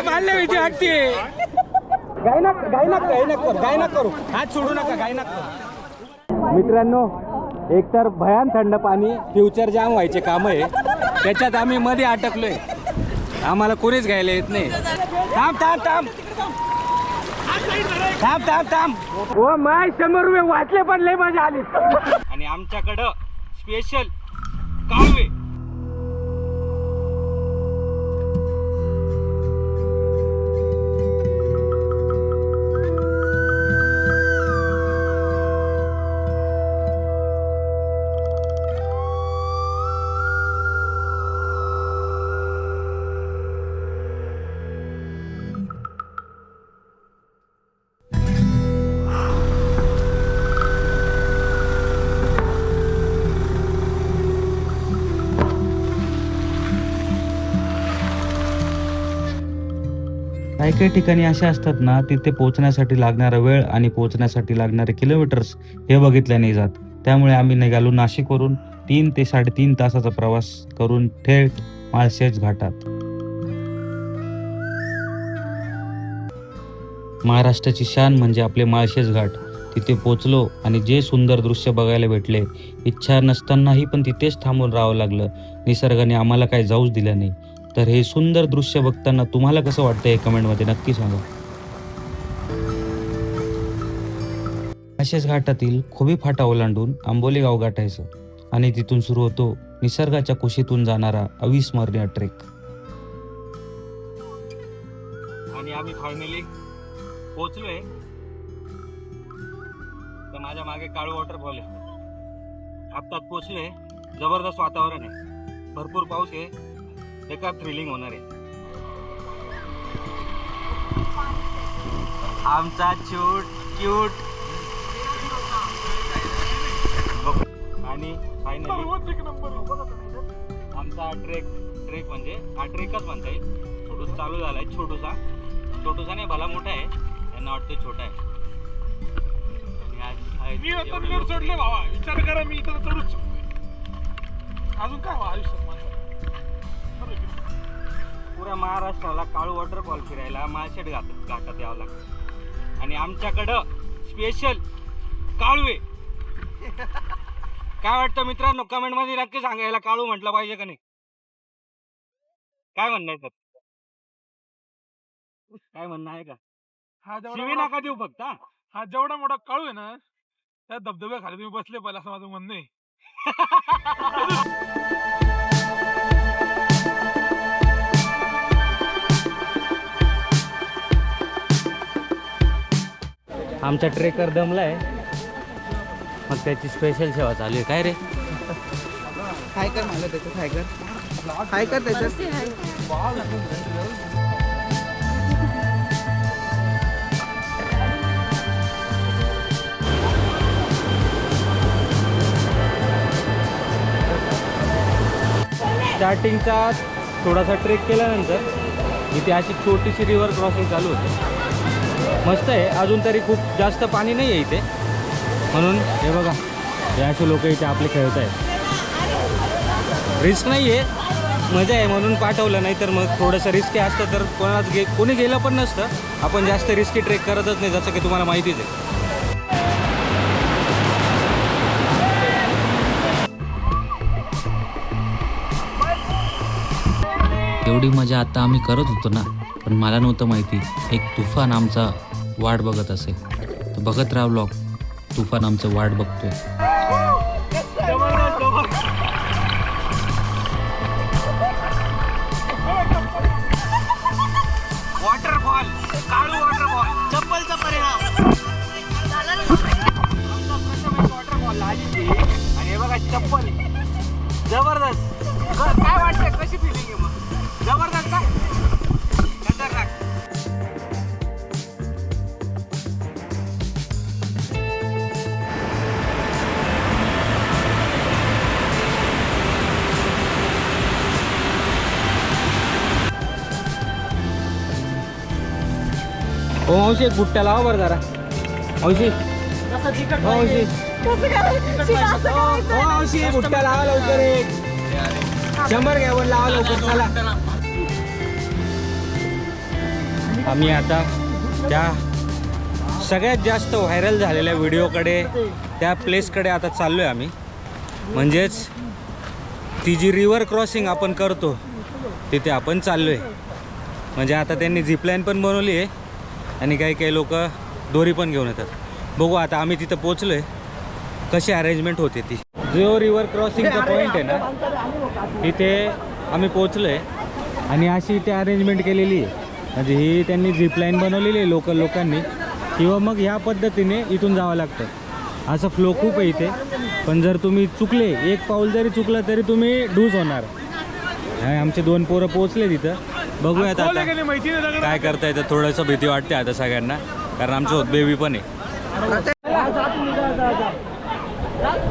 मानले भीती वाटते. गाय करू हात सोडू नका गाय करू. मित्रांनो एकतर भयान थंड पाणी फ्युचर जाम व्हायचे काम आहे त्याच्यात आम्ही मध्ये अटकलोय. आम्हाला कोणीच घ्यायला येत नाही. थांब थांब थांब थांब थांब थांब. ओ माय 100 रुपये वाचले पण लय मजा आली. आणि आमच्याकडं स्पेशल काळवे. काही काही ठिकाणी असे असतात ना, तिथे पोहोचण्यासाठी लागणारा वेळ आणि पोहोचण्यासाठी लागणारे किलोमीटर्स हे बघितल्या नाही जात. त्यामुळे आम्ही निघालो नाशिकवरून 3 ते 3.5 तासाचा प्रवास करून थेट माळशेज घाटात. महाराष्ट्राची शान म्हणजे आपले माळशेज घाट. तिथे पोचलो आणि जे सुंदर दृश्य बघायला भेटले, इच्छा नसतानाही पण तिथेच थांबून राहावं लागलं. निसर्गाने आम्हाला काही जाऊच दिलं नाही. तर हे सुंदर दृश्य बघताना तुम्हाला कसं वाटतं हे कमेंटमध्ये नक्की सांगा. माळशेज घाटातील खोबी फाटा ओलांडून आंबोली गाव गाठायचं आणि तिथून सुरू होतो निसर्गाच्या कुशीतून जाणारा अविस्मरणीय ट्रेक. आणि आम्ही फायनली पोहोचलोय. तर माझ्या मागे काळू वॉटरफॉल आहे. आत्ताच पोहोचलोय. जबरदस्त वातावरण आहे. भरपूर पाऊस आहे. एका थ्रिलिंग होणार आहे. आमचा क्यूट आणि फायनली आमचा ट्रेक म्हणजे हा ट्रेकच म्हणता येईल. छोटूसा चालू झालाय. छोटूसा नाही भला मोठा आहे. यांना वाटतं छोटा आहे. मी आता वर चढले भावा. विचार करा मी इथं चढूच शकतो. अजून काय आयुष्यात पुऱ्या महाराष्ट्राला काळू वॉटरफॉल फिरायला माळशेज घाटात यावं लागतं. आणि आमच्याकडं स्पेशल काळवे. काय वाटतं मित्रांनो, कमेंट मध्ये नक्की सांगायला काळू म्हटलं पाहिजे का नाही. काय म्हणणं आहे? काय म्हणणं आहे का? हा शिवी नका देऊ फक्त. हा जेवढा मोठा काळू आहे ना, त्या धबधब्याखाली तुम्ही बसले पाहिजे असं माझं म्हणणं आहे. आमचा ट्रेकर दमलाय. मग त्याची स्पेशल सेवा चालू आहे. काय रे हाय कर मला त्याच्यात हाय कर त्याच्यात. स्टार्टिंगचा थोडासा ट्रेक केल्यानंतर इथे अशी छोटीशी रिव्हर क्रॉसिंग चालू होते. मस्त आहे. अजून तरी खूप जास्त पाणी नाही आहे इथे. म्हणून हे बघा हे असे लोक इथे आपले खेळत आहेत. रिस्क नाही आहे, मजा आहे म्हणून पाठवलं. नाही तर मग थोडंसं रिस्की असतं तर कोणी गेलं पण नसतं. आपण जास्त रिस्की ट्रेक करतच नाही, जसं की तुम्हाला माहितीच आहे. एवढी मजा आता आम्ही करत होतो ना, पण मला नव्हतं माहिती एक तुफान आमचा वाट बघत असेल. तर बघत राहा व्लॉग. तुफान आमचं वाट बघतोय. वॉटरफॉल, काळू वॉटरफॉल, चप्पलचा परिणाम. वॉटरफॉल आणि हे बघा चप्पल. जबरदस्त. काय वाटतं, कशी फिलिंग आहे मग? जबरदस्त का? खतरनाक. हो मावशी, एक बुट्ट्या लावा बरं जरा. मावशी मावशी मावशी बुट्ट्या लावा लवकर. एक 100 घ्या पण लावा लवकर. चला आम्ही आता त्या सगळ्यात जास्त व्हायरल झालेल्या व्हिडिओकडे, त्या प्लेसकडे आता चाललो आहे आम्ही. म्हणजेच ती जी रिव्हर क्रॉसिंग आपण करतो तिथे आपण चाललो आहे. म्हणजे आता त्यांनी झिपलाईन पण बनवली आहे आणि काही काही लोक दोरी पण घेऊन येतात. बघू आता आम्ही तिथं पोचलो आहे, कशी अरेंजमेंट होते ती. जो रिव्हर क्रॉसिंगचा पॉईंट आहे ना, तिथे आम्ही पोचलो आहे आणि अशी इथे अरेंजमेंट केलेली आहे. म्हणजे ही त्यांनी झिपलाईन बनवलेली आहे लोकल लोकांनी, किंवा मग ह्या पद्धतीने इथून जावं लागतं. असं फ्लो खूप आहे इथे, पण जर तुम्ही चुकले, एक पाऊल जरी चुकलं तरी तुम्ही ढूस होणार. आमचे 2 पोरं पोचले तिथं. बघूयात आता काय करता येतं. थोडंसं भीती वाटते आता सगळ्यांना, कारण आमचं बेबी पण आहे.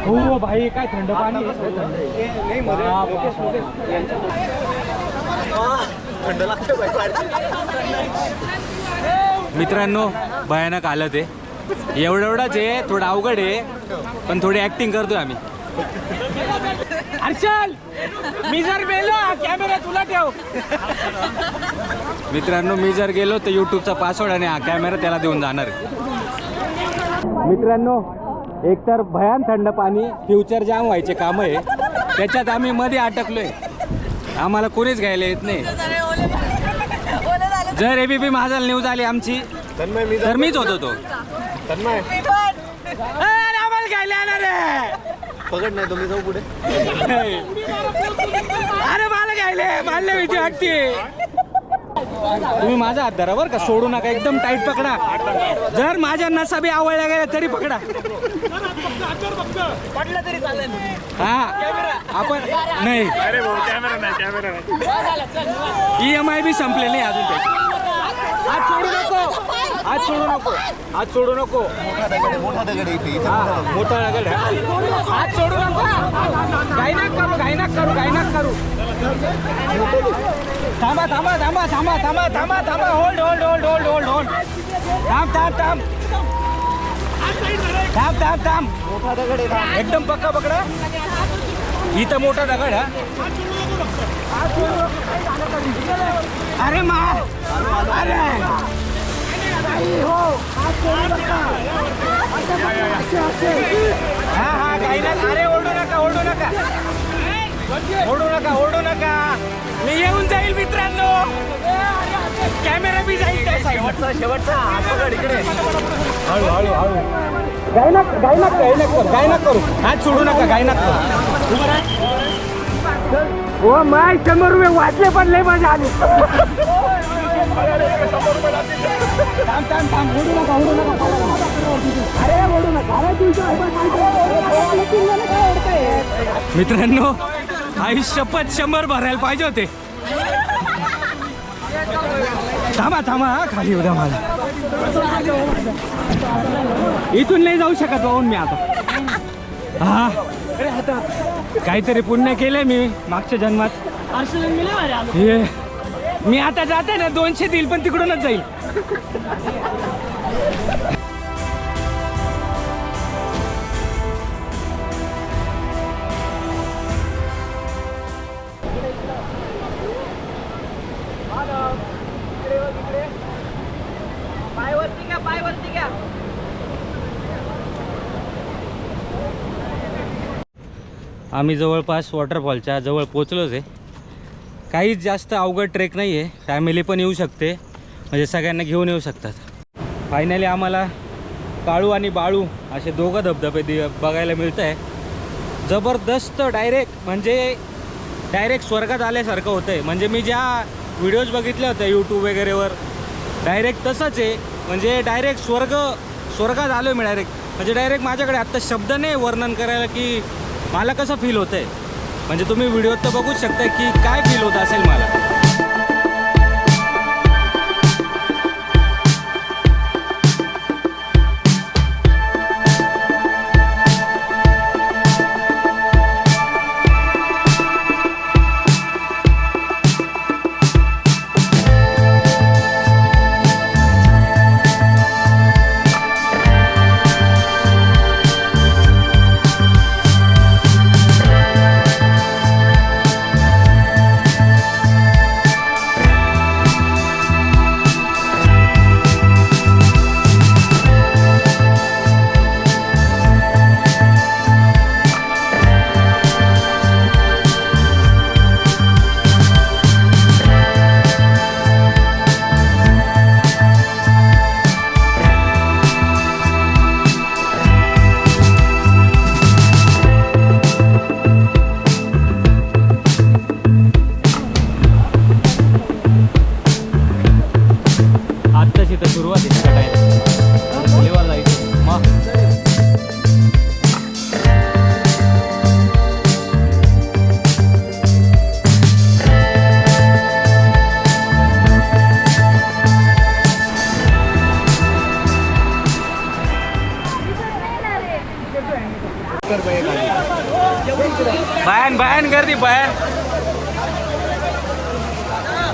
हो भाई, काय थंड पाणी आहे. मित्रांनो, भयानक हालत आहे. एवढंच आहे, थोडं अवघड आहे, पण थोडी ऍक्टिंग करतोय आम्ही. हर्षल, मी जर गेलो कॅमेरा तुला ठेव. मित्रांनो, मी जर गेलो तर यूट्यूबचा पासवर्ड आणि हा कॅमेरा त्याला देऊन जाणार आहे. मित्रांनो, एकतर भयान थंड पाणी, फ्युचर जाम व्हायचे काम आहे, त्याच्यात आम्ही मध्ये अटकलोय. आम्हाला कोणीच घ्यायला येत नाही. जर एबीपी महाजल न्यूज आली आमची तर मीच होतो तो. आम्हाला घ्यायला येणार आहे. पकड नाही, तुम्ही जाऊ पुढे. अरे मला घ्यायला, मला भीती वाटते. तुम्ही माझा हात धरा बरं का, सोडू नका, एकदम टाईट पकडा. जर माझ्या नसा बी आवडल्या गेल्या तरी पकडा. पडलं तरी चालेल. हा, आपण नाही, EMI बी संपले नाही अजून. ते हात सोडू नको, हात सोडू नको, हात सोडू नको. मोठा दगड इथे. मोठा दगड, हात सोडू नको. गायनाक करू, गायनाक करू, गायनाक करू. थांबा थांबा थांबा थांबा थांबा थांबा थांबा. Hold hold hold hold hold hold. थांब थांब थांब थांब थांब थांब. मोठा दगड आहे. एकदम पक्का पकडा. इथं मोठा दगड. हा, अरे मा, अरे हा हा, गायनाक. अरे ओरडू नका, ओरडू नका, ओरडू नका, ओरडू नका. मी येऊन जाईल मित्रांनो, कॅमेरा बी जाईल. शेवटचा हात पकड इकडे. हळू हळू हळू. गायनाक गायनाक गायनाक करू, गायनाक करू. हात सोडू नका, गायनाक करू. हो माय, 100 रुपये वाचले पण लय मजा आली. थांब थांब थांब, ओढू नका, ओढू नका. अरे ओढू नका. मित्रांनो, आयुष्यपत 100 भरायला पाहिजे होते. थांबा थांबा, खाली उद्या मला. इथून नाही जाऊ शकत वाहून मी आता. हा, काहीतरी पुण्य केलंय मी मागच्या जन्मात. मी आता जाते ना, 200 देईल पण तिकडूनच जाईल. आम्ही जवळपास वॉटरफॉलच्या जवळ पोचलोच आहे. काहीच जास्त अवघड ट्रेक नाही आहे, फॅमिली पण येऊ शकते, म्हणजे सगळ्यांना घेऊन येऊ शकतात. फायनली आम्हाला काळू आणि बाळू असे दोघं धबधबे बघायला मिळत आहे. जबरदस्त, डायरेक्ट स्वर्गात आल्यासारखं होतं आहे. म्हणजे मी ज्या व्हिडिओज बघितल्या होत्या यूट्यूब वगैरेवर, डायरेक्ट तसंच आहे. म्हणजे डायरेक्ट स्वर्गात आलो मी डायरेक्ट. म्हणजे डायरेक्ट माझ्याकडे आत्ता शब्द नाही वर्णन करायला की मला कसं फील होतं आहे. म्हणजे तुम्ही व्हिडिओत तर बघूच शकता की काय फील होत असेल मला.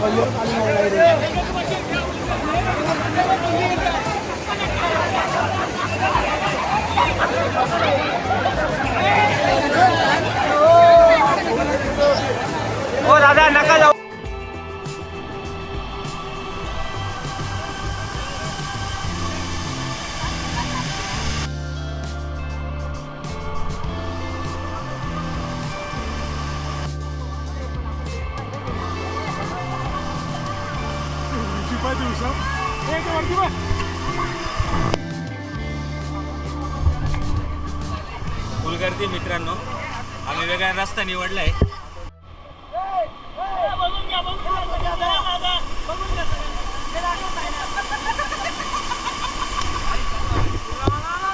हो दादा नका जाऊ. शिपाई दिवसा वरती बघ. कुलकर्ती मित्रांनो, आम्ही वेगळा रस्ता निवडलाय.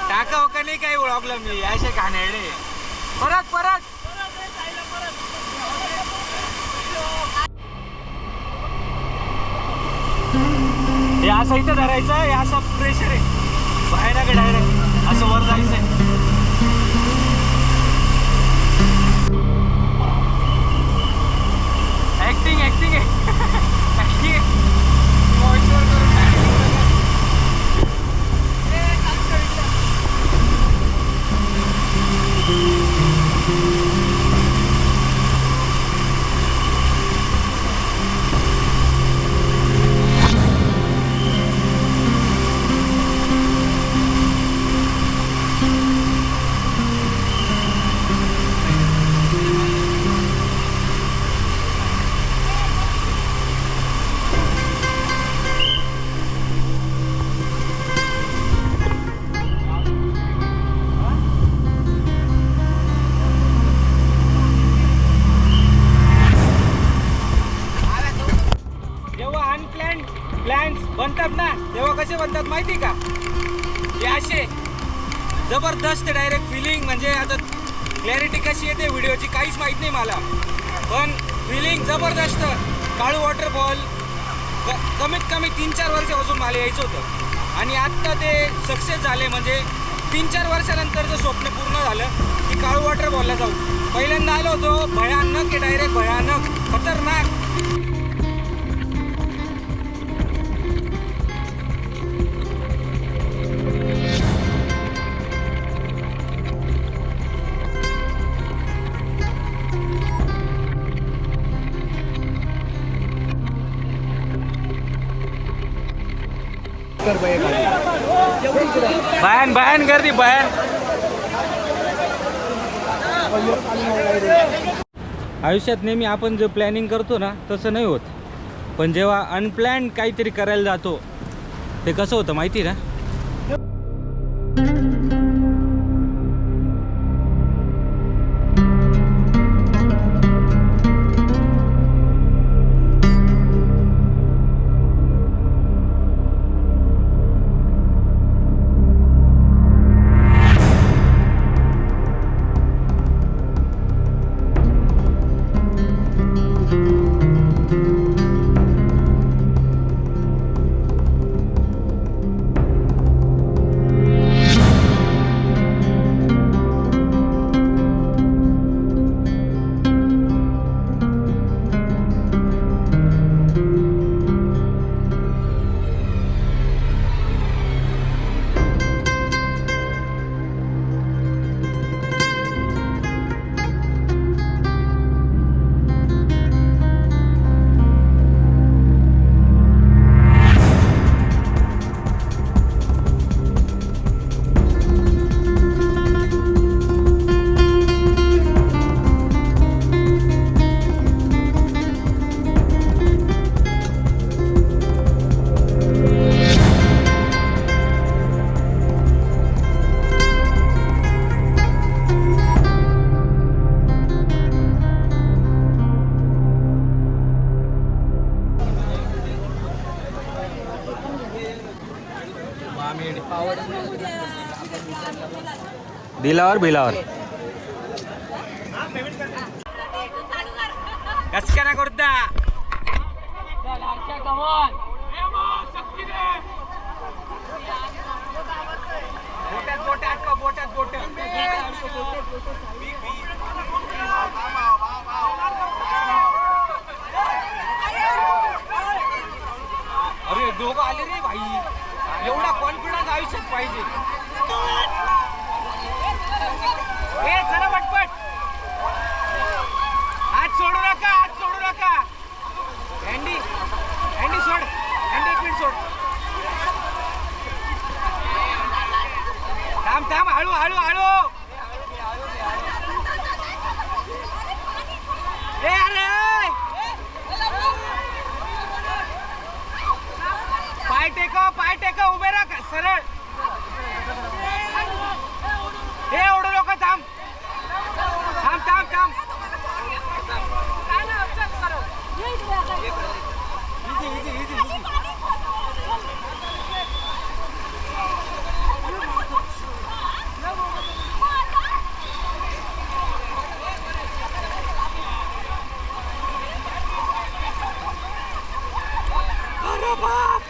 टाका हो का नाही काही ओळखलं मी असे घाणेरडे. परत परत हे असं इथं धरायचं. हे असं प्रेशर आहे बाहेर का डायरेक्ट असं वर जायचंय. ऍक्टिंग ऍक्टिंग आहे ऍक्टिंग आहे. प्लॅन्स बनतात ना तेव्हा कसे बनतात माहिती का? हे असे जबरदस्त डायरेक्ट फिलिंग. म्हणजे आता क्लॅरिटी कशी येते व्हिडिओची काहीच माहीत नाही मला, पण फिलिंग जबरदस्त. काळू वॉटरफॉल कमीत कमी 3-4 वर्षापासून मला यायचं होतं आणि आत्ता ते सक्सेस झाले. म्हणजे 3-4 वर्षानंतरचं स्वप्न पूर्ण झालं की काळू वॉटरफॉलला जाऊ. पहिल्यांदा आलो होतो, भयानक आहे डायरेक्ट, भयानक खतरनाक. भयान भयान गर्दी भयान. आयुष्यात नेहमी आपण जे प्लॅनिंग करतो ना तसं नाही होत, पण जेव्हा अनप्लॅन काहीतरी करायला जातो ते कसं होतं माहिती ना. दिलावर बिलावर कस का ना करता बोटात बोटात का बोटात बोटात लोक आले रे भाई, एवढा कॉन्फिडन्स आयुष्यात पाहिजे. ए चला पटपट, हात सोडू नका, हात सोडू नका. हँडी हँडी सोड, हँडी एक मिनिट सोड. थांब थांब, हळू हळू हळू. ए अरे पाय टेका उभे राहा सरळ. हे एवढं लोक थांब थांब थांब थांब. Easy easy easy easy. अरे बाप.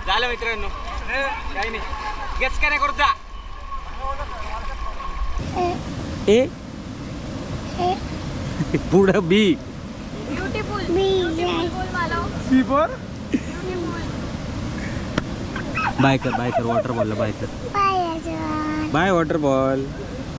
झालं मित्रांनो, काही नाही. गेस काय नाही करत जा. ए पुढं बी. ब्यूटीफुल ब्यूटीफुल मला सी फॉर बाय कर वॉटर बॉलला बाय कर. By water ball.